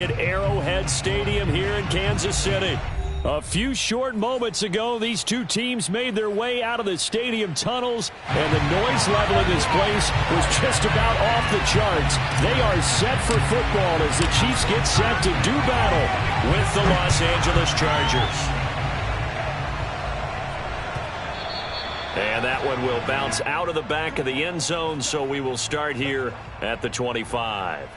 At Arrowhead Stadium here in Kansas City. A few short moments ago, these two teams made their way out of the stadium tunnels, and the noise level in this place was just about off the charts. They are set for football as the Chiefs get set to do battle with the Los Angeles Chargers. And that one will bounce out of the back of the end zone, so we will start here at the 25.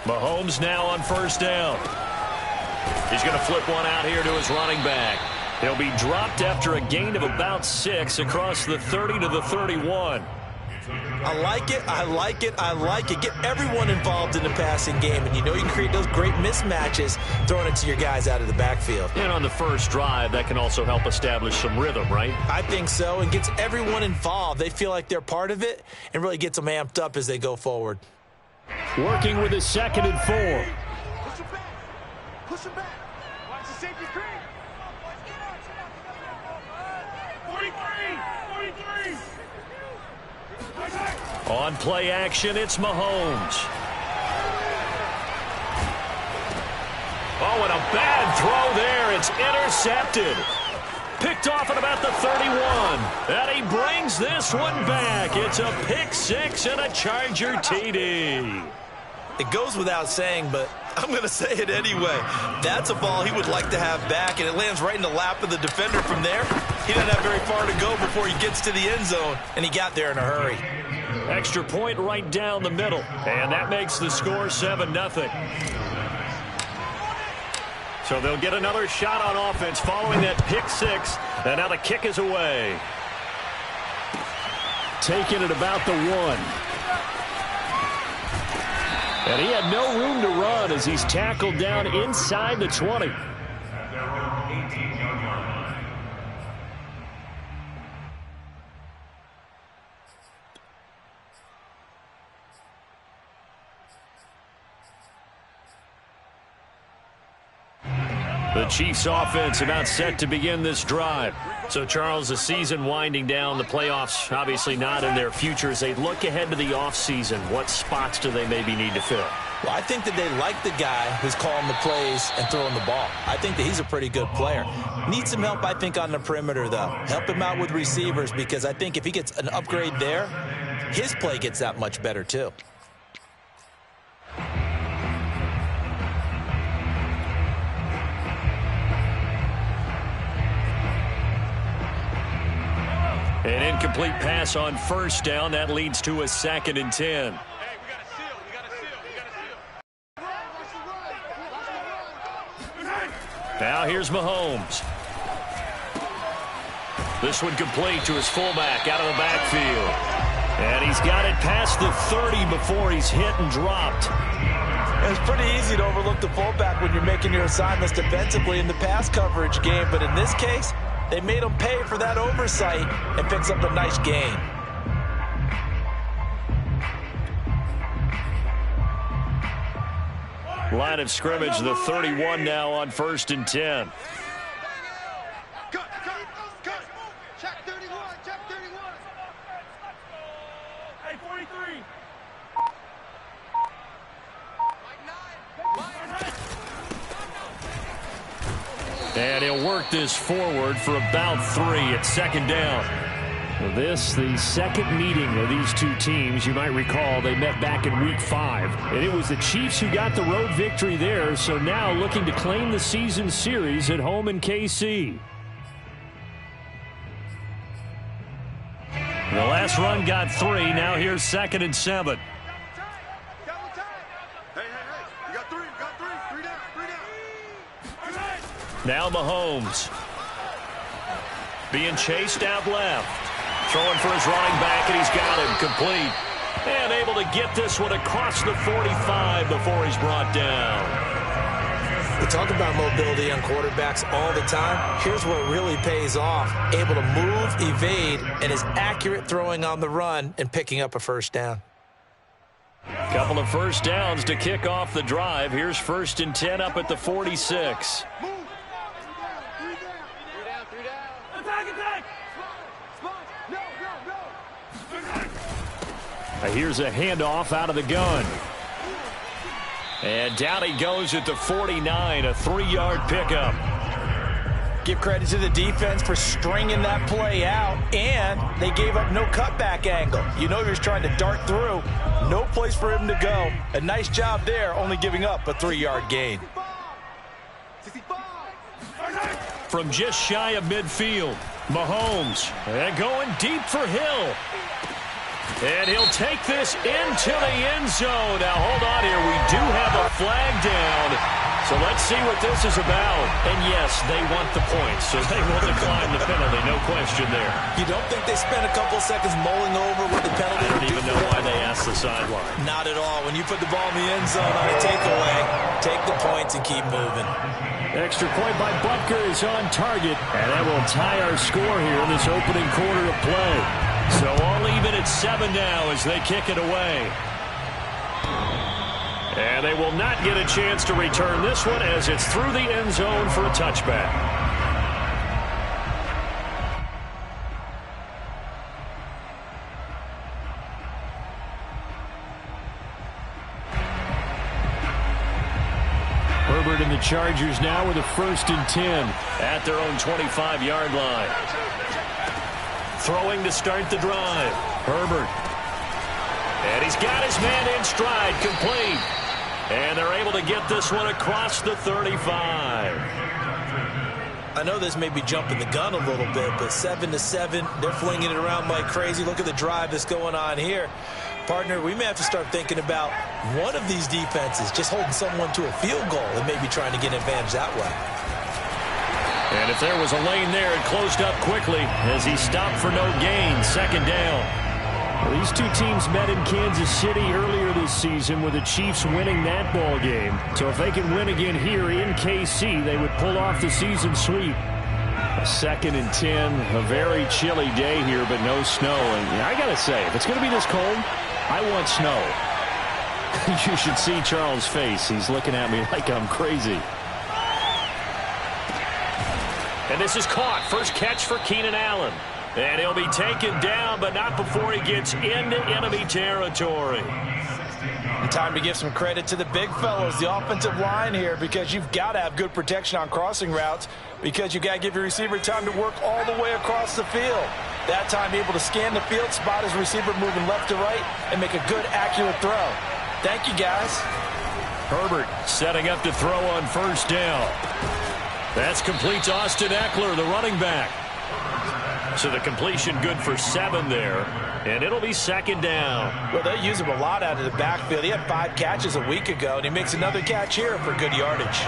Mahomes now on first down. He's going to flip one out here to his running back. He'll be dropped after a gain of about 6 across the 30 to the 31. I like it, I like it, I like it. Get everyone involved in the passing game, and you know you can create those great mismatches throwing it to your guys out of the backfield. And on the first drive, that can also help establish some rhythm, right? I think so, and gets everyone involved. They feel like they're part of it and really gets them amped up as they go forward. Working with his 2nd and 4. Push him back. Push him back. Watch the safety creep. 43. On play action, it's Mahomes. Oh, and a bad throw there. It's intercepted. Picked off at about the 31. And he brings this one back. It's a pick 6 and a Charger TD. It goes without saying, but I'm going to say it anyway. That's a ball he would like to have back, and it lands right in the lap of the defender from there. He doesn't have very far to go before he gets to the end zone, and he got there in a hurry. Extra point right down the middle, and that makes the score 7-0. So they'll get another shot on offense following that pick 6, and now the kick is away. Taken at about the 1. And he had no room to run as he's tackled down inside the 20. The Chiefs offense about set to begin this drive. So, Charles, the season winding down, the playoffs obviously not in their future. As they look ahead to the offseason, what spots do they maybe need to fill? Well, I think that they like the guy who's calling the plays and throwing the ball. I think that he's a pretty good player. Needs some help, I think, on the perimeter, though. Help him out with receivers, because I think if he gets an upgrade there, his play gets that much better, too. An incomplete pass on first down. That leads to a 2nd and 10. Hey, we got to seal. We got to seal. Now here's Mahomes. This one complete to his fullback out of the backfield. And he's got it past the 30 before he's hit and dropped. It's pretty easy to overlook the fullback when you're making your assignments defensively in the pass coverage game, but in this case, they made him pay for that oversight and picks up a nice gain. Line of scrimmage, the 31 now on 1st and 10. Cut. Check 31. Check 31. Hey, 43. And he'll work this forward for about 3 at 2nd down. This, the second meeting of these two teams. You might recall they met back in Week 5. And it was the Chiefs who got the road victory there, so now looking to claim the season series at home in KC. The last run got 3. Now here's 2nd and 7. Double time. Hey. You got 3. You got 3. 3 down. 3 down. Now Mahomes. Being chased out left. Throwing for his running back, and he's got him complete. And able to get this one across the 45 before he's brought down. We talk about mobility on quarterbacks all the time. Here's what really pays off. Able to move, evade, and is accurate throwing on the run and picking up a first down. Couple of first downs to kick off the drive. Here's 1st and 10 up at the 46. Here's a handoff out of the gun. And down he goes at the 49, a 3-yard pickup. Give credit to the defense for stringing that play out, and they gave up no cutback angle. You know he was trying to dart through. No place for him to go. A nice job there, only giving up a 3-yard gain. From just shy of midfield, Mahomes, and going deep for Hill. And he'll take this into the end zone. Now, hold on here. We do have a flag down. So let's see what this is about. And, yes, they want the points, so they will decline the penalty. No question there. You don't think they spent a couple seconds mulling over what the penalty I don't even know why they asked the sideline. Not at all. When you put the ball in the end zone on a takeaway, take the points and keep moving. Extra point by Butker is on target. And that will tie our score here in this opening quarter of play. So all even at 7 now as they kick it away. And they will not get a chance to return this one as it's through the end zone for a touchback. Herbert and the Chargers now with a 1st and 10 at their own 25-yard line. Throwing to start the drive. Herbert. And he's got his man in stride, complete. And they're able to get this one across the 35. I know this may be jumping the gun a little bit, but 7-7, they're flinging it around like crazy. Look at the drive that's going on here. Partner, we may have to start thinking about one of these defenses just holding someone to a field goal and maybe trying to get an advantage that way. And if there was a lane there, it closed up quickly as he stopped for no gain. 2nd down. Well, these two teams met in Kansas City earlier this season with the Chiefs winning that ball game. So if they can win again here in KC, they would pull off the season sweep. A 2nd and 10, a very chilly day here, but no snow. And I got to say, if it's going to be this cold, I want snow. You should see Charles' face. He's looking at me like I'm crazy. And this is caught. First catch for Keenan Allen. And he'll be taken down, but not before he gets into enemy territory. And time to give some credit to the big fellows, the offensive line here, because you've got to have good protection on crossing routes because you've got to give your receiver time to work all the way across the field. That time able to scan the field, spot his receiver moving left to right, and make a good, accurate throw. Thank you, guys. Herbert setting up to throw on 1st down. That's complete to Austin Eckler, the running back. So the completion good for 7 there, and it'll be 2nd down. Well, they use him a lot out of the backfield. He had 5 catches a week ago, and he makes another catch here for good yardage.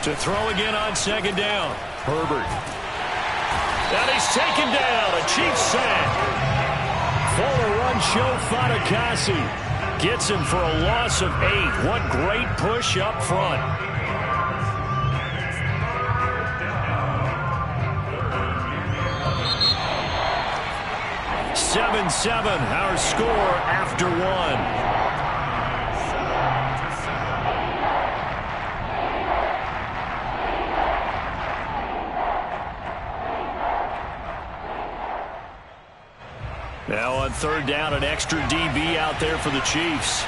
To throw again on 2nd down. Herbert. And he's taken down. A Chiefs sack. Forward run show Fatukasi. Gets him for a loss of 8. What great push up front. (7-7) our score after 1. Now on 3rd down, an extra DB out there for the Chiefs.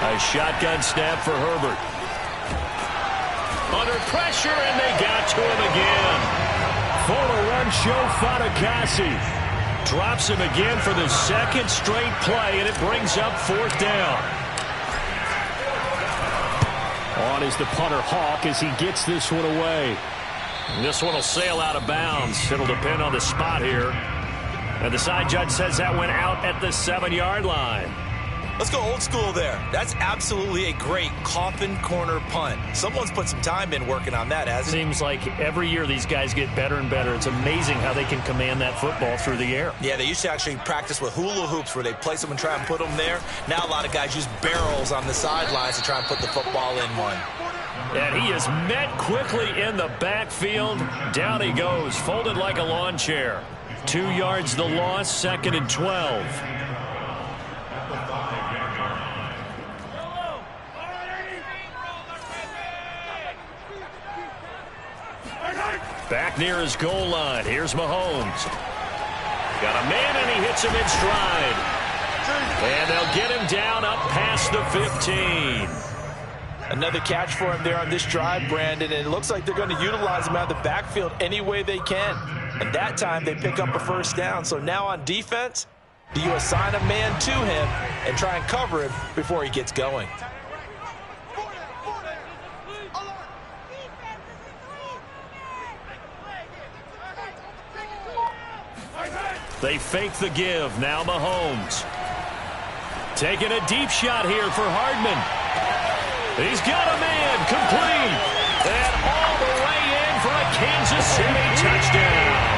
A shotgun snap for Herbert. Under pressure, and they got to him again. Forward run show Fatukasi. Drops him again for the 2nd straight play, and it brings up 4th down. On is the punter Hawk as he gets this one away. This one will sail out of bounds. It'll depend on the spot here. And the side judge says that went out at the 7-yard line. Let's go old school there. That's absolutely a great coffin corner punt. Someone's put some time in working on that, hasn't it? Seems like every year these guys get better and better. It's amazing how they can command that football through the air. Yeah, they used to actually practice with hula hoops where they place them and try and put them there. Now a lot of guys use barrels on the sidelines to try and put the football in one. And he is met quickly in the backfield. Down he goes, folded like a lawn chair. 2 yards the loss, 2nd and 12. Back near his goal line. Here's Mahomes. Got a man, and he hits him in stride. And they'll get him down up past the 15. Another catch for him there on this drive, Brandon, and it looks like they're going to utilize him out of the backfield any way they can. And that time they pick up a first down. So now on defense, do you assign a man to him and try and cover him before he gets going? They fake the give. Now Mahomes. Taking a deep shot here for Hardman. He's got a man. Complete. And all the way in for a Kansas City touchdown.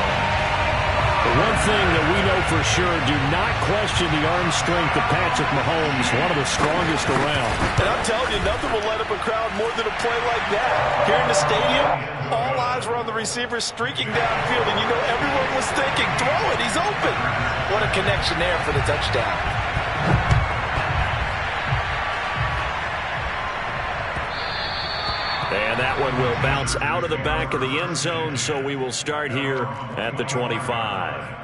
One thing that we know for sure, do not question the arm strength of Patrick Mahomes, one of the strongest around. And I'm telling you, nothing will light up a crowd more than a play like that. Here in the stadium, all eyes were on the receiver streaking downfield, and you know everyone was thinking, throw it, he's open. What a connection there for the touchdown. And that one will bounce out of the back of the end zone, so we will start here at the 25.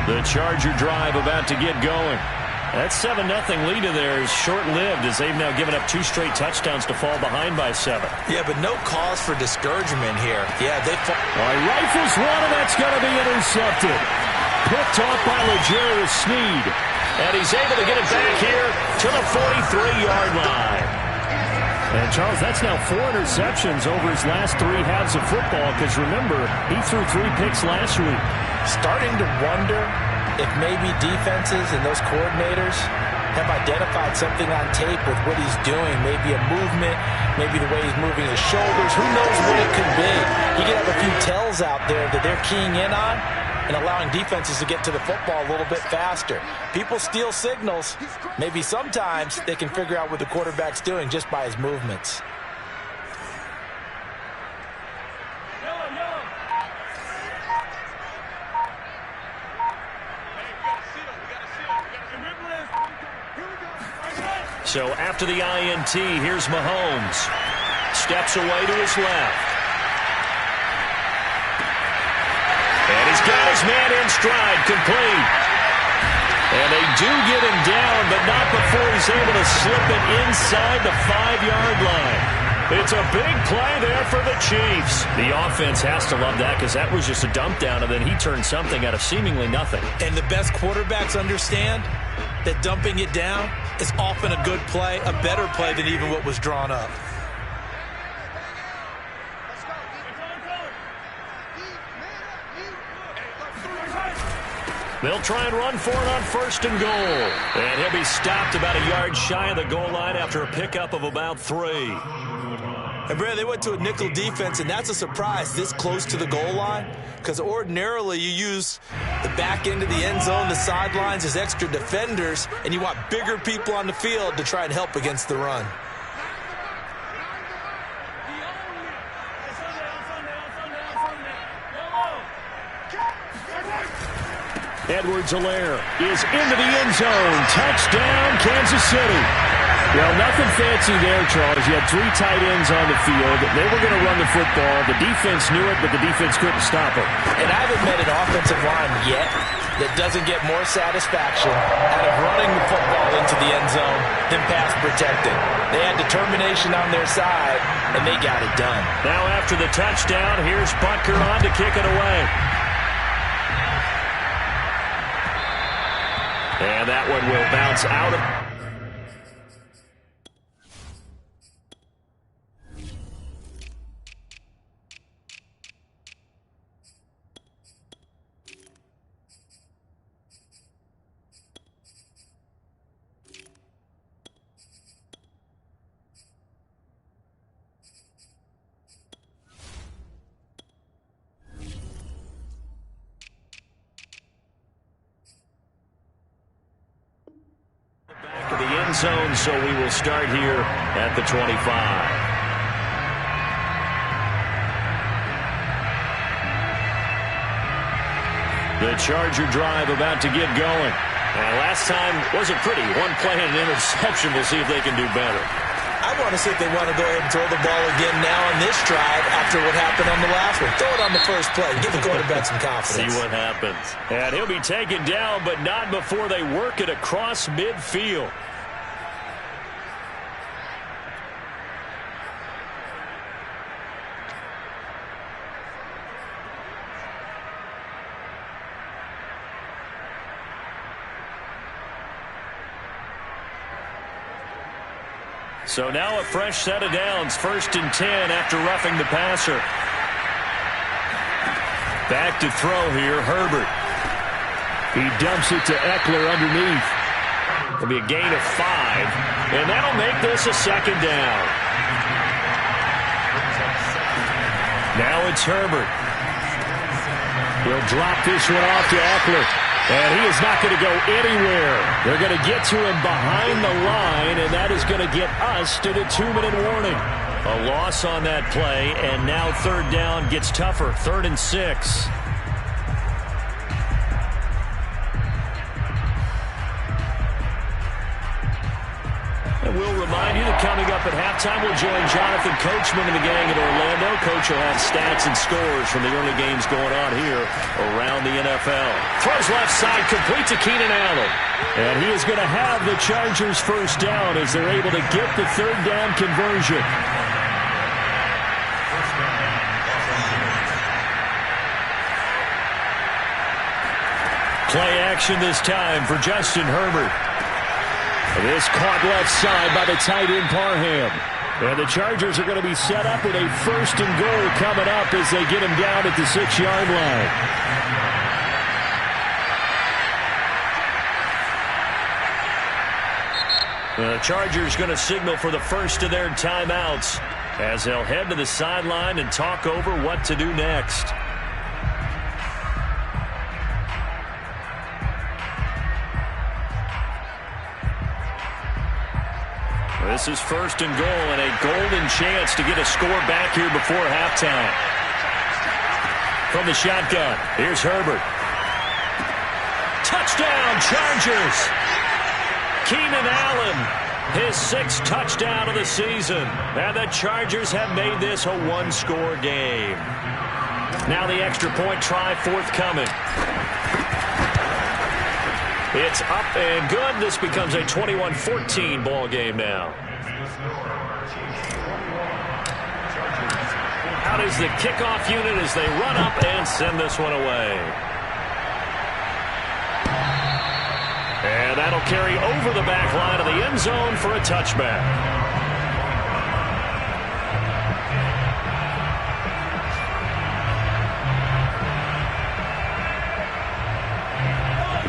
The Charger drive about to get going. That 7-0 lead in there is short-lived as they've now given up 2 straight touchdowns to fall behind by 7. Yeah, but no cause for discouragement here. Yeah, they fall. Rifles one, and that's going to be intercepted. Picked off by L'Jarius Sneed. And he's able to get it back here to the 43-yard line. And, Charles, that's now 4 interceptions over his last 3 halves of football because, remember, he threw 3 picks last week. Starting to wonder if maybe defenses and those coordinators have identified something on tape with what he's doing. Maybe a movement, maybe the way he's moving his shoulders. Who knows what it could be? You could have a few tells out there that they're keying in on and allowing defenses to get to the football a little bit faster. People steal signals. Maybe sometimes they can figure out what the quarterback's doing just by his movements. So after the INT, here's Mahomes. Steps away to his left. And he's got his man in stride, complete. And they do get him down, but not before he's able to slip it inside the 5-yard line. It's a big play there for the Chiefs. The offense has to love that because that was just a dump down, and then he turned something out of seemingly nothing. And the best quarterbacks understand that dumping it down is often a good play, a better play than even what was drawn up. They'll try and run for it on 1st and goal. And he'll be stopped about a yard shy of the goal line after a pickup of about 3. And, Brad, they went to a nickel defense, and that's a surprise this close to the goal line because ordinarily you use the back end of the end zone, the sidelines as extra defenders, and you want bigger people on the field to try and help against the run. Edwards-Helaire is into the end zone. Touchdown, Kansas City. Well, nothing fancy there, Charles. You had 3 tight ends on the field. They were going to run the football. The defense knew it, but the defense couldn't stop it. And I haven't met an offensive line yet that doesn't get more satisfaction out of running the football into the end zone than pass protecting. They had determination on their side, and they got it done. Now after the touchdown, here's Butker on to kick it away. And that one will bounce out of... zone, so we will start here at the 25. The Charger drive about to get going. Last time wasn't pretty. One play and an interception. We'll see if they can do better. I want to see if they want to go ahead and throw the ball again now on this drive after what happened on the last one. Throw it on the first play. Give the quarterback some confidence. See what happens. And he'll be taken down, but not before they work it across midfield. So now a fresh set of downs, 1st and 10 after roughing the passer. Back to throw here, Herbert. He dumps it to Eckler underneath. It'll be a gain of 5, and that'll make this a 2nd down. Now it's Herbert. He'll drop this one off to Eckler. And he is not going to go anywhere. They're going to get to him behind the line, and that is going to get us to the 2-minute warning. A loss on that play, and now 3rd down gets tougher. 3rd and 6. And we'll remind you that coming up at halftime, we'll join Jonathan Coachman and the gang in Orlando. Coach will have stats and scores from the early games going on here around the NFL. Throws left side, complete to Keenan Allen. And he is going to have the Chargers 1st down as they're able to get the 3rd down conversion. Play action this time for Justin Herbert. This caught left side by the tight end Parham. And the Chargers are going to be set up with a 1st and goal coming up as they get him down at the 6-yard line. The Chargers going to signal for the first of their timeouts as they'll head to the sideline and talk over what to do next. This is 1st and goal and a golden chance to get a score back here before halftime. From the shotgun, here's Herbert. Touchdown, Chargers! Keenan Allen, his 6th touchdown of the season. And the Chargers have made this a 1-score game. Now the extra point try forthcoming. It's up and good. This becomes a 21-14 ball game now. Out is the kickoff unit as they run up and send this one away. And that'll carry over the back line of the end zone for a touchback.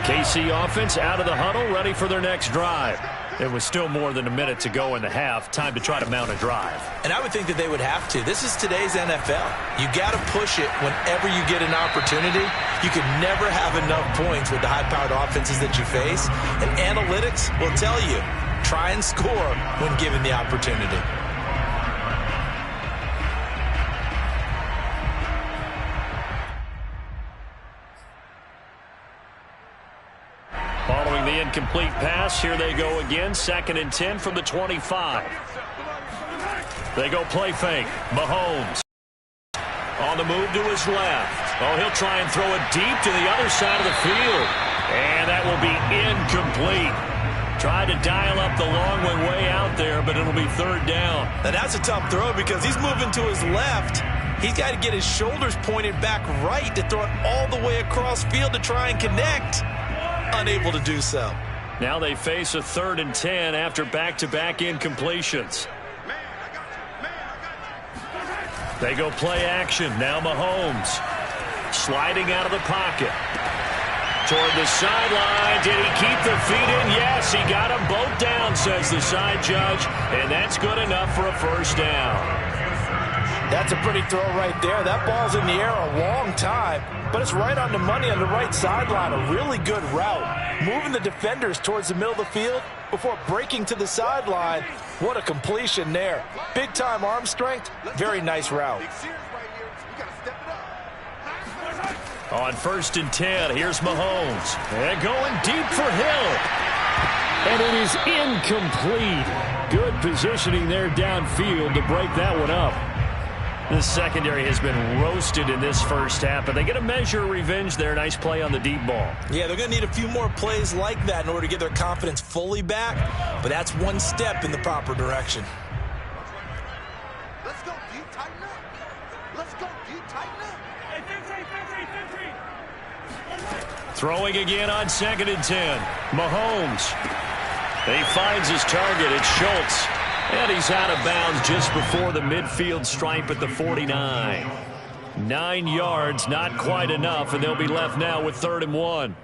KC offense out of the huddle, ready for their next drive. It was still more than a minute to go in the half. Time to try to mount a drive. And I would think that they would have to. This is today's NFL. You got to push it whenever you get an opportunity. You can never have enough points with the high-powered offenses that you face. And analytics will tell you, try and score when given the opportunity. Following the incomplete pass, here they go again. 2nd and 10 from the 25. They go play fake. Mahomes on the move to his left. Oh, he'll try and throw it deep to the other side of the field. And that will be incomplete. Tried to dial up the long way out there, but it'll be 3rd down. And that's a tough throw because he's moving to his left. He's got to get his shoulders pointed back right to throw it all the way across field to try and connect. Unable to do so. Now they face a 3rd and 10 after back-to-back incompletions. They go play action. Now Mahomes sliding out of the pocket. Toward the sideline. Did he keep the feet in? Yes, he got them both down, says the side judge. And that's good enough for a 1st down. That's a pretty throw right there. That ball's in the air a long time, but it's right on the money on the right sideline. A really good route. Moving the defenders towards the middle of the field before breaking to the sideline. What a completion there. Big-time arm strength. Very nice route. On 1st and 10, here's Mahomes. And going deep for Hill. And it is incomplete. Good positioning there downfield to break that one up. The secondary has been roasted in this first half, but they get a measure of revenge there. Nice play on the deep ball. Yeah, they're going to need a few more plays like that in order to get their confidence fully back, but that's one step in the proper direction. Let's go deep, tighten up. Let's go deep, tighten up. Throwing again on 2nd and 10. Mahomes. He finds his target. It's Schultz. And he's out of bounds just before the midfield stripe at the 49. 9 yards, not quite enough, and they'll be left now with 3rd and 1.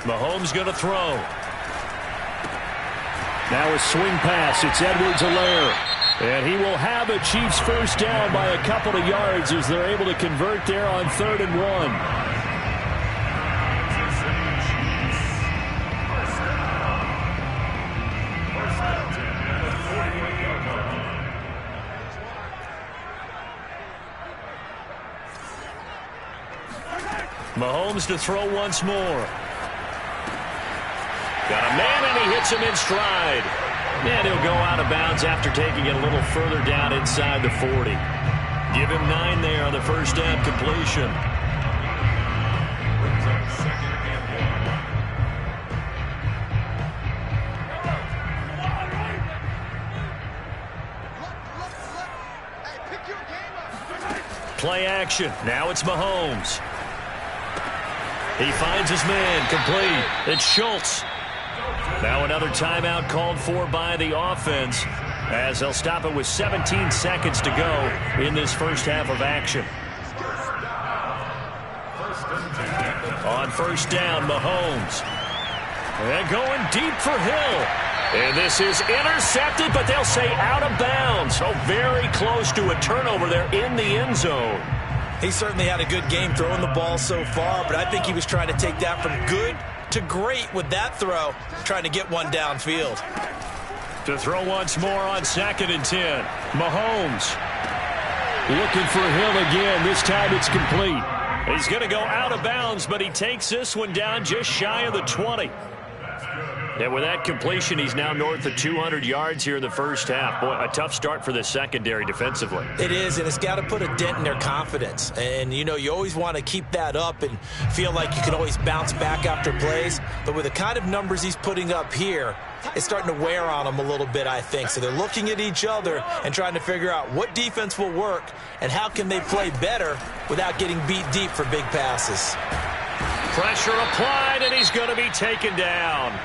Mahomes going to throw. Now a swing pass. It's Edwards-Helaire. And he will have a Chiefs first down by a couple of yards as they're able to convert there on 3rd and 1. Mahomes to throw once more. Got a man, and he hits him in stride. And he'll go out of bounds after taking it a little further down inside the 40. Give him 9 there on the first down completion. Play action. Now it's Mahomes. He finds his man. Complete. It's Schultz. Now another timeout called for by the offense as they'll stop it with 17 seconds to go in this first half of action. On first down, Mahomes. And going deep for Hill. And this is intercepted, but they'll say out of bounds. So very close to a turnover there in the end zone. He certainly had a good game throwing the ball so far, but I think he was trying to take that from good to great with that throw, trying to get one downfield. To throw once more on 2nd and 10. Mahomes looking for Hill again. This time it's complete. He's going to go out of bounds, but he takes this one down just shy of the 20. And with that completion, he's now north of 200 yards here in the first half. Boy, a tough start for the secondary defensively. It is, and it's got to put a dent in their confidence. And, you know, you always want to keep that up and feel like you can always bounce back after plays. But with the kind of numbers he's putting up here, it's starting to wear on them a little bit, I think. So they're looking at each other and trying to figure out what defense will work and how can they play better without getting beat deep for big passes. Pressure applied, and he's going to be taken down.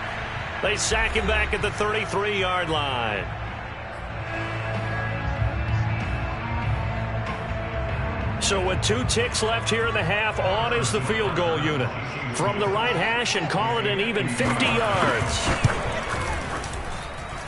They sack him back at the 33-yard line. So with 2 ticks left here in the half, on is the field goal unit. From the right hash and call it an even 50 yards.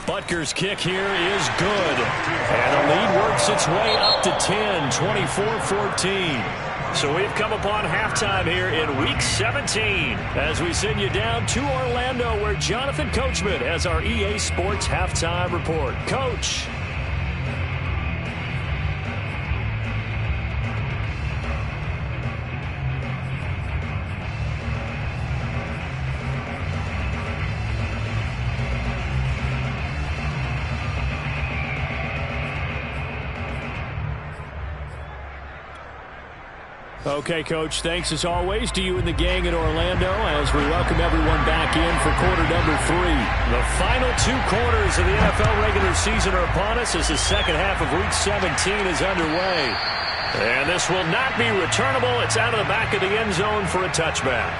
Butker's kick here is good. And the lead works its way up to 10, 24-14. So we've come upon halftime here in Week 17 as we send you down to Orlando where Jonathan Coachman has our EA Sports Halftime Report. Coach. Okay, Coach, thanks as always to you and the gang in Orlando as we welcome everyone back in for quarter number 3. The final 2 quarters of the NFL regular season are upon us as the second half of Week 17 is underway. And this will not be returnable. It's out of the back of the end zone for a touchback.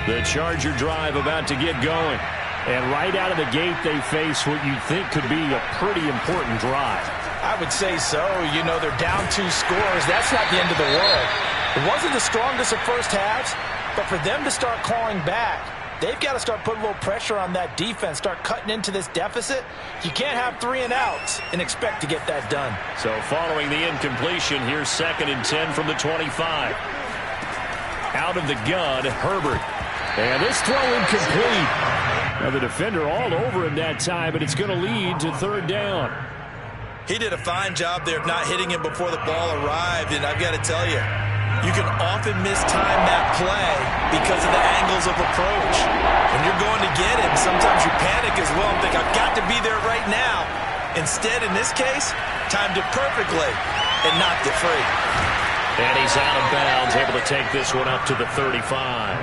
The Charger drive about to get going. And right out of the gate, they face what you think could be a pretty important drive. I would say so. You know, they're down 2 scores. That's not the end of the world. It wasn't the strongest of first halves, but for them to start clawing back, they've got to start putting a little pressure on that defense, start cutting into this deficit. You can't have 3 and outs and expect to get that done. So following the incompletion, here's 2nd and 10 from the 25. Out of the gun, Herbert. And this throw incomplete. Now the defender all over him that time, but it's going to lead to 3rd down. He did a fine job there of not hitting him before the ball arrived, and I've got to tell you, you can often mistime that play because of the angles of approach. When you're going to get him, sometimes you panic as well and think, I've got to be there right now. Instead, in this case, timed it perfectly and knocked it free. And he's out of bounds, able to take this one up to the 35.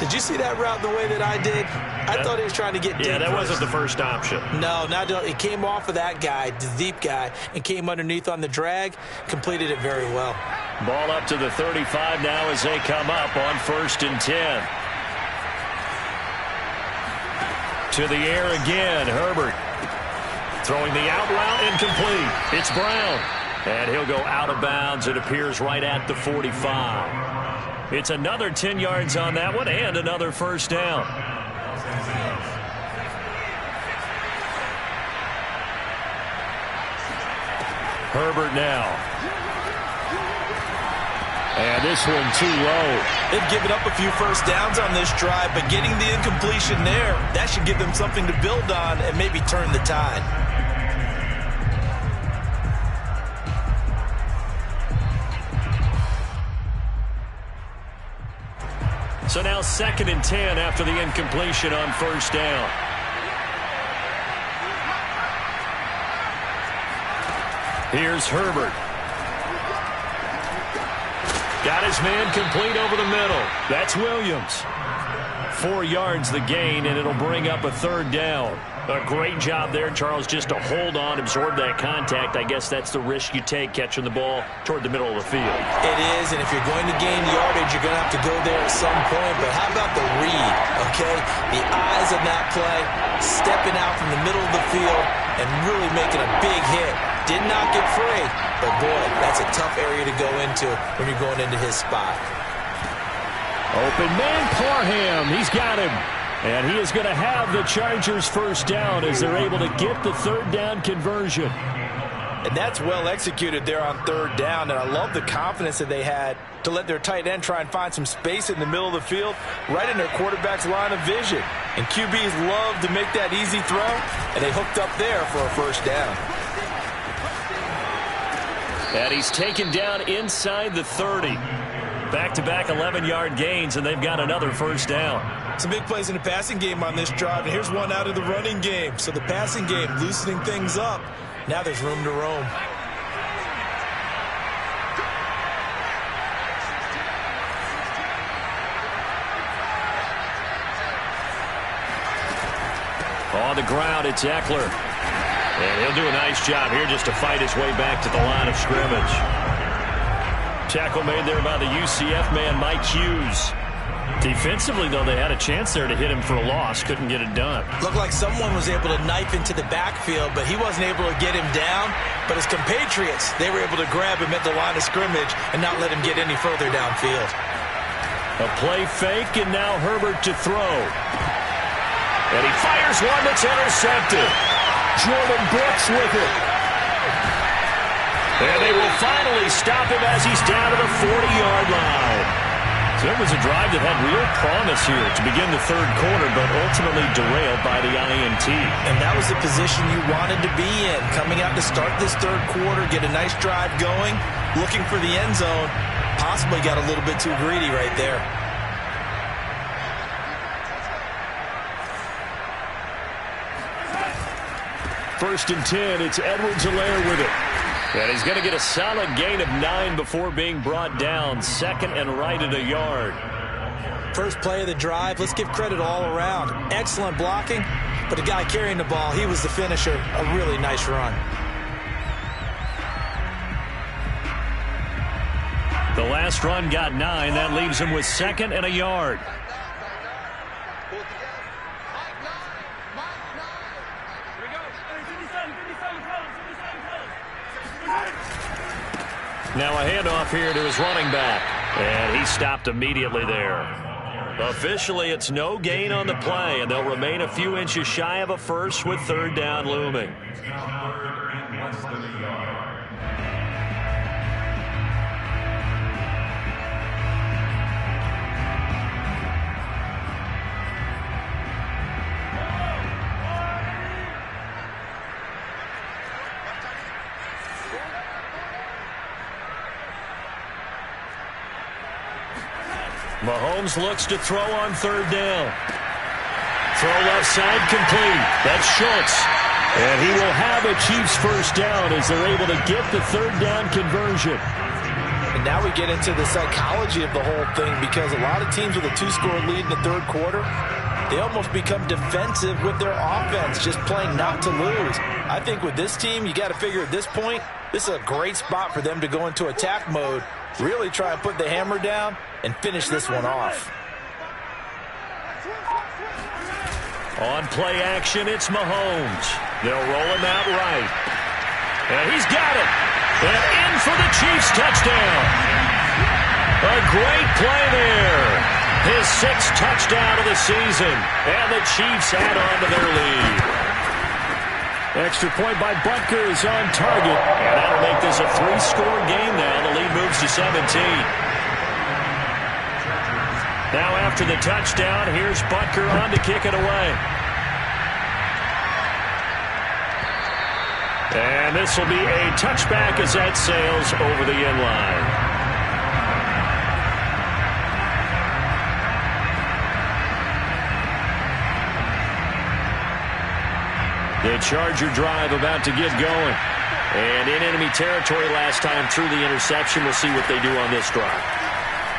Did you see that route the way that I did? I thought he was trying to get deep. Yeah, that first. wasn't the first option. No, it came off of that guy, the deep guy, and came underneath on the drag, completed it very well. Ball up to the 35 now as they come up on 1st and 10. To the air again, Herbert. Throwing the out route incomplete. It's Brown. And he'll go out of bounds. It appears right at the 45. It's another 10 yards on that one and another 1st down. Herbert now. And this one too low. They've given up a few 1st downs on this drive, but getting the incompletion there, that should give them something to build on and maybe turn the tide. So now 2nd and 10 after the incompletion on 1st down. Here's Herbert. Got his man complete over the middle. That's Williams. 4 yards the gain, and it'll bring up a 3rd down. A great job there, Charles, just to hold on, absorb that contact. I guess that's the risk you take catching the ball toward the middle of the field. It is, and if you're going to gain yardage, you're going to have to go there at some point. But how about the read, okay? The eyes of that play, stepping out from the middle of the field and really making a big hit. Did not get free, but boy, that's a tough area to go into when you're going into his spot. Open man, Parham. He's got him. And he is going to have the Chargers 1st down as they're able to get the 3rd down conversion. And that's well executed there on 3rd down. And I love the confidence that they had to let their tight end try and find some space in the middle of the field, right in their quarterback's line of vision. And QBs love to make that easy throw, and they hooked up there for a 1st down. And he's taken down inside the 30. Back-to-back 11-yard gains, and they've got another 1st down. Some big plays in the passing game on this drive, and here's one out of the running game. So the passing game loosening things up. Now there's room to roam. On the ground, it's Eckler. And he'll do a nice job here just to fight his way back to the line of scrimmage. Tackle made there by the UCF man, Mike Hughes. Defensively, though, they had a chance there to hit him for a loss. Couldn't get it done. Looked like someone was able to knife into the backfield, but he wasn't able to get him down. But his compatriots, they were able to grab him at the line of scrimmage and not let him get any further downfield. A play fake, and now Herbert to throw. And he fires one that's intercepted. Jordan Brooks with it. And they will finally stop him as he's down to the 40-yard line. So it was a drive that had real promise here to begin the 3rd quarter, but ultimately derailed by the INT. And that was the position you wanted to be in. Coming out to start this 3rd quarter, get a nice drive going, looking for the end zone. Possibly got a little bit too greedy right there. First and 10, it's Edwards-Helaire with it. And he's going to get a solid gain of 9 before being brought down. 2nd and right at a yard. First play of the drive, let's give credit all around. Excellent blocking, but the guy carrying the ball, he was the finisher. A really nice run. The last run got 9. That leaves him with 2nd and a yard. Now a handoff here to his running back. And he stopped immediately there. Officially, it's no gain on the play, and they'll remain a few inches shy of a first with third down looming. Mahomes looks to throw on third down. Throw left side complete. That's Schultz. And he will have a Chiefs first down as they're able to get the third down conversion. And now we get into the psychology of the whole thing, because a lot of teams with a 2-score lead in the third quarter, they almost become defensive with their offense, just playing not to lose. I think with this team, you got to figure at this point, this is a great spot for them to go into attack mode, really try and put the hammer down and finish this one off. On play action, it's Mahomes. They'll roll him out right. And he's got it. And in for the Chiefs touchdown. A great play there. His 6th touchdown of the season. And the Chiefs add on to their lead. Extra point by Butker is on target. And that'll make this a 3-score game now. The lead moves to 17. Now after the touchdown, here's Butker on to kick it away. And this will be a touchback as that sails over the end line. The Charger drive about to get going. And in enemy territory last time through the interception. We'll see what they do on this drive.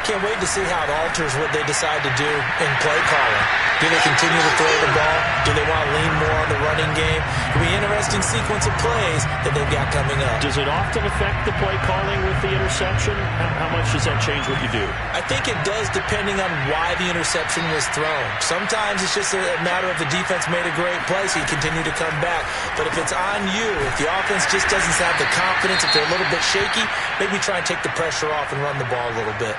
Can't wait to see how it alters what they decide to do in play calling. Do they continue to throw the ball? Do they want to lean more on the running game? It'll be an interesting sequence of plays that they've got coming up. Does it often affect the play calling with the interception? How much does that change what you do? I think it does, depending on why the interception was thrown. Sometimes it's just a matter of the defense made a great play, so you continue to come back. But if it's on you, if the offense just doesn't have the confidence, if they're a little bit shaky, maybe try and take the pressure off and run the ball a little bit.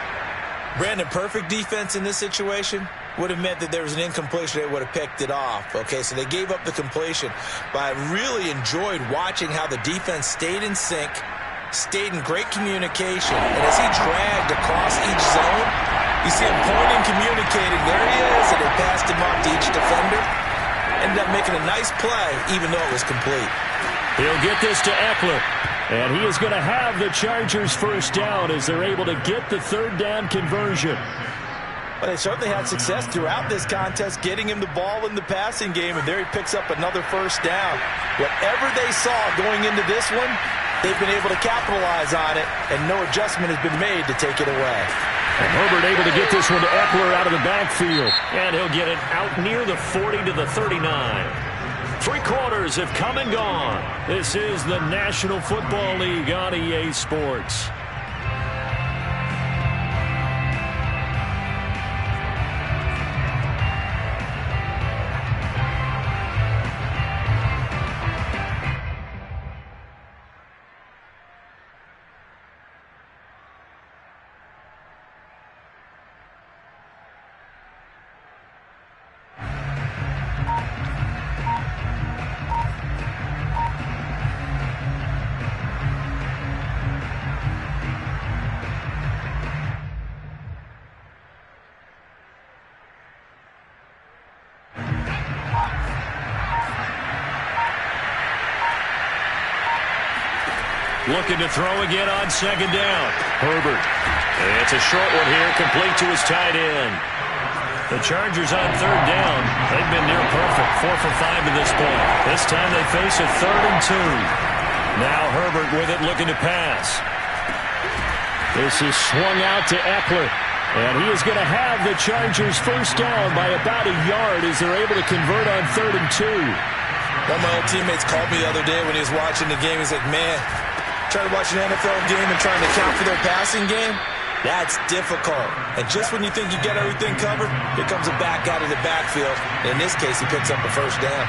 Brandon, perfect defense in this situation would have meant that there was an incompletion. They would have picked it off. Okay, so they gave up the completion. But I really enjoyed watching how the defense stayed in sync, stayed in great communication. And as he dragged across each zone, you see him pointing, communicating. There he is, and they passed him off to each defender. Ended up making a nice play, even though it was complete. He'll get this to Eckler. And he is going to have the Chargers first down as they're able to get the third down conversion. But they certainly had success throughout this contest, getting him the ball in the passing game, and there he picks up another first down. Whatever they saw going into this one, they've been able to capitalize on it, and no adjustment has been made to take it away. And Herbert able to get this one to Eckler out of the backfield. And he'll get it out near the 40 to the 39. 3 quarters have come and gone. This is the National Football League on EA Sports. Looking to throw again on second down. Herbert. And it's a short one here, complete to his tight end. The Chargers on third down. They've been near perfect, 4 for 5 to this point. This time they face a 3rd and 2. Now Herbert with it, looking to pass. This is swung out to Eckler. And he is going to have the Chargers first down by about a yard as they're able to convert on 3rd and 2. One of my old teammates called me the other day when he was watching the game. He's like, man, trying to watch an NFL game and trying to count for their passing game, that's difficult. And just when you think you get everything covered, here comes a back out of the backfield. In this case, he picks up a first down.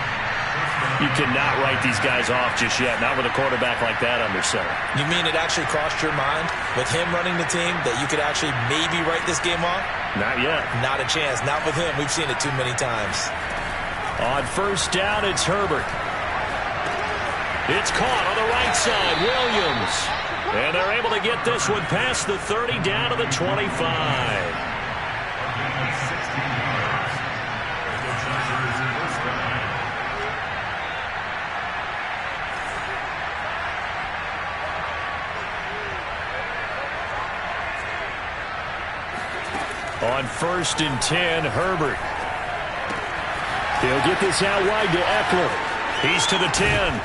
You cannot write these guys off just yet, not with a quarterback like that under center. You mean it actually crossed your mind with him running the team that you could actually maybe write this game off? Not yet. Not a chance. Not with him. We've seen it too many times. On first down, it's Herbert. It's caught on the right side. Williams. And they're able to get this one past the 30 down to the 25. On first and 10, Herbert. He'll get this out wide to Eckler. He's to the 10.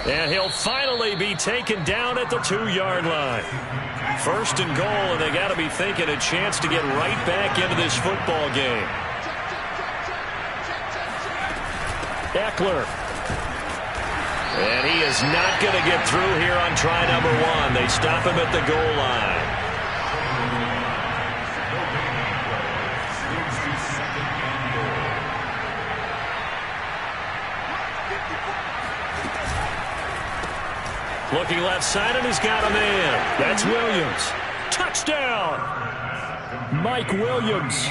And he'll finally be taken down at the 2-yard line. First and goal, and they got to be thinking a chance to get right back into this football game. Eckler. And he is not going to get through here on try number 1. They stop him at the goal line. Looking left side, and he's got a man. That's Williams. Touchdown! Mike Williams,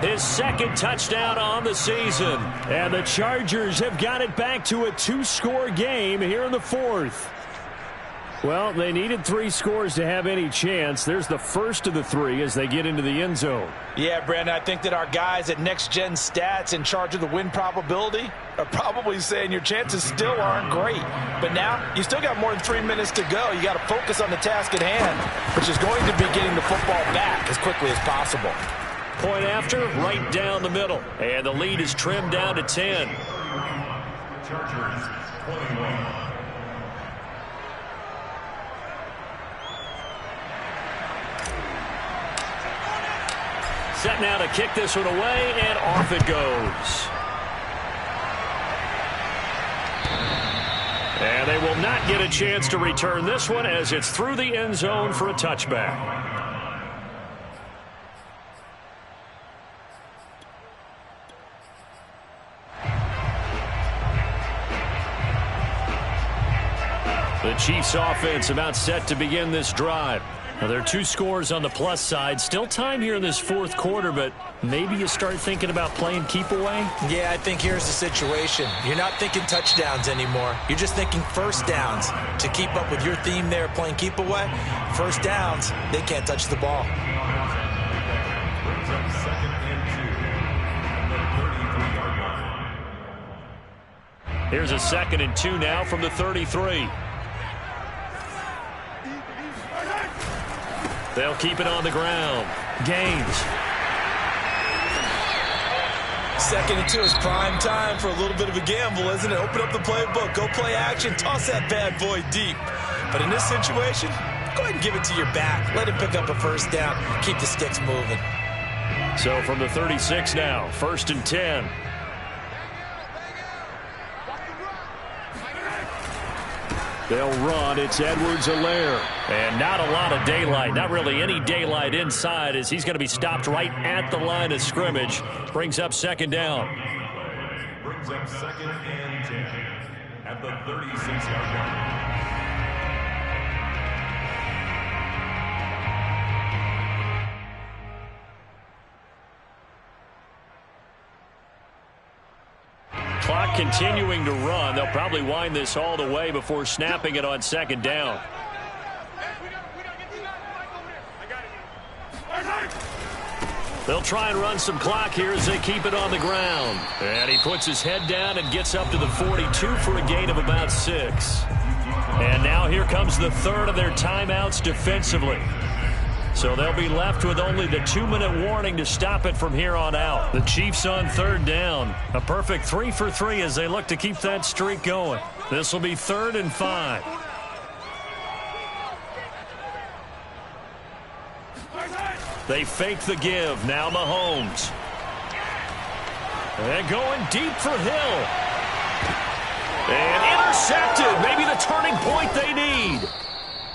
his second touchdown on the season. And the Chargers have got it back to a 2-score game here in the 4th. Well, they needed 3 scores to have any chance. There's the first of the 3 as they get into the end zone. Yeah, Brandon, I think that our guys at Next Gen Stats in charge of the win probability are probably saying your chances still aren't great. But now, you still got more than 3 minutes to go. You got to focus on the task at hand, which is going to be getting the football back as quickly as possible. Point after, right down the middle. And the lead is trimmed down to 10. Chargers, 21. Set now to kick this one away, and off it goes. And they will not get a chance to return this one as it's through the end zone for a touchback. The Chiefs offense about set to begin this drive. Now, there are 2 scores on the plus side. Still time here in this 4th quarter, but maybe you start thinking about playing keep away? Yeah, I think here's the situation. You're not thinking touchdowns anymore. You're just thinking first downs. To keep up with your theme there, playing keep away, first downs, they can't touch the ball. Brings up 2nd and 2 at the 33-yard line. Here's a 2nd and 2 now from the 33. They'll keep it on the ground. Gaines. 2nd and 2 is prime time for a little bit of a gamble, isn't it? Open up the playbook. Go play action. Toss that bad boy deep. But in this situation, go ahead and give it to your back. Let him pick up a first down. Keep the sticks moving. So from the 36 now, 1st and 10. They'll run. It's Edwards-Helaire. And not a lot of daylight. Not really any daylight inside as he's going to be stopped right at the line of scrimmage. Brings up 2nd down. Brings up 2nd and 10 at the 36-yard line. Clock continuing to run. They'll probably wind this all the way before snapping it on 2nd down. They'll try and run some clock here as they keep it on the ground. And he puts his head down and gets up to the 42 for a gain of about 6. And now here comes the 3rd of their timeouts defensively. So they'll be left with only the 2-minute warning to stop it from here on out. The Chiefs on 3rd down. A perfect 3 for 3 as they look to keep that streak going. This will be 3rd and 5. They fake the give. Now Mahomes. And going deep for Hill. And intercepted. Maybe the turning point they need.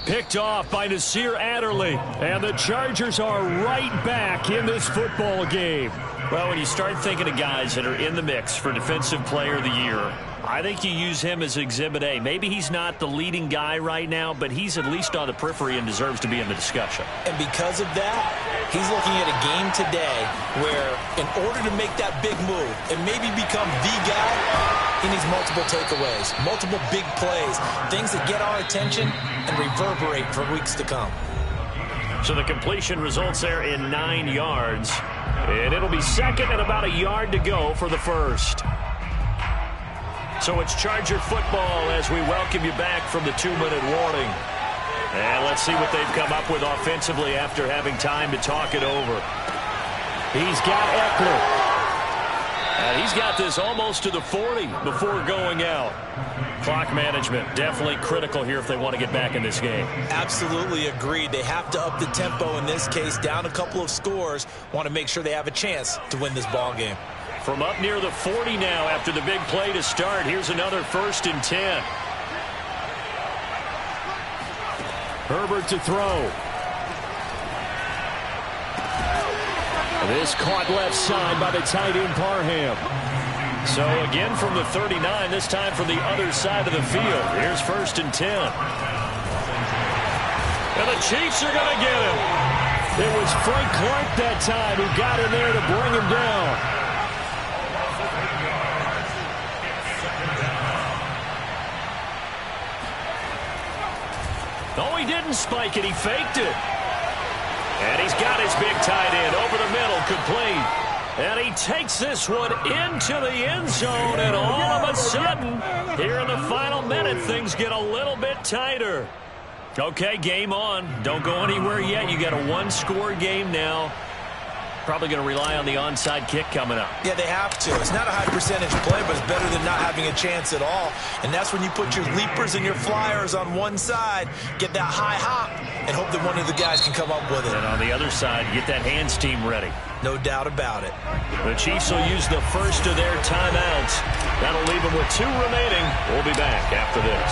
Picked off by Nasir Adderley. And the Chargers are right back in this football game. Well, when you start thinking of guys that are in the mix for Defensive Player of the Year, I think you use him as Exhibit A. Maybe he's not the leading guy right now, but he's at least on the periphery and deserves to be in the discussion. And because of that, he's looking at a game today where in order to make that big move and maybe become the guy, he needs multiple takeaways, multiple big plays, things that get our attention and reverberate for weeks to come. So the completion results there in 9 yards. And it'll be second and about a yard to go for the first. So it's Charger football as we welcome you back from the 2-minute warning. And let's see what they've come up with offensively after having time to talk it over. He's got Eckler. And he's got this almost to the 40 before going out. Clock management definitely critical here if they want to get back in this game. Absolutely agreed. They have to up the tempo in this case, down a couple of scores. Want to make sure they have a chance to win this ball game. From up near the 40 now after the big play to start. Here's another 1st and 10. Herbert to throw. This caught left side by the tight end Parham. So again from the 39, this time from the other side of the field. Here's 1st and 10. And the Chiefs are going to get him. It was Frank Clark that time who got in there to bring him down. Oh, he didn't spike it. He faked it. And he's got his big tight end over the middle, complete. And he takes this one into the end zone, and all of a sudden, here in the final minute, things get a little bit tighter. Okay, game on. Don't go anywhere yet. You got a 1-score game now. Probably going to rely on the onside kick coming up. Yeah, they have to. It's not a high percentage play, but it's better than not having a chance at all. And that's when you put your leapers and your flyers on one side, get that high hop, and hope that one of the guys can come up with it. And on the other side, get that hands team ready. No doubt about it. The Chiefs will use the first of their timeouts. That'll leave them with 2 remaining. We'll be back after this.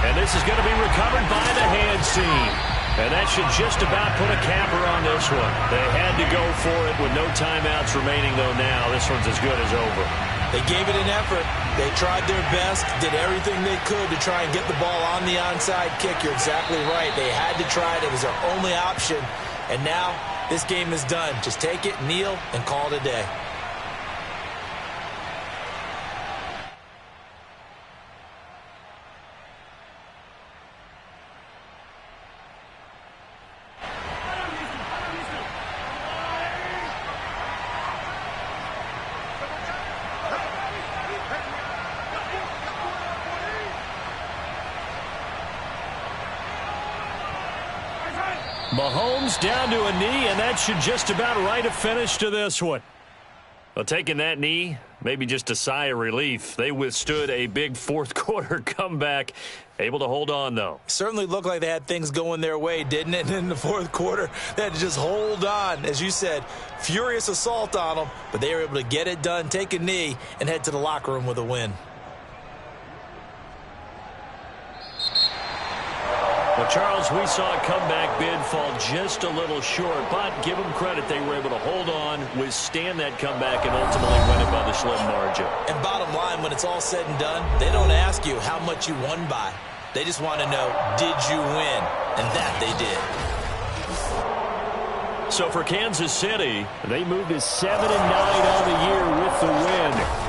And this is going to be recovered by the hands team. And that should just about put a capper on this one. They had to go for it with no timeouts remaining, though now this one's as good as over. They gave it an effort. They tried their best, did everything they could to try and get the ball on the onside kick. You're exactly right. They had to try it. It was their only option. And now this game is done. Just take it, kneel, and call it a day. Mahomes down to a knee, and that should just about write a finish to this one. Well, taking that knee, maybe just a sigh of relief. They withstood a big fourth-quarter comeback. Able to hold on, though. Certainly looked like they had things going their way, didn't it? And in the fourth quarter, they had to just hold on. As you said, furious assault on them, but they were able to get it done, take a knee, and head to the locker room with a win. Well, Charles, we saw a comeback bid fall just a little short, but give them credit. They were able to hold on, withstand that comeback, and ultimately win it by the slim margin. And bottom line, when it's all said and done, they don't ask you how much you won by. They just want to know, did you win? And that they did. So for Kansas City, they moved to 7-9 on the year with the win.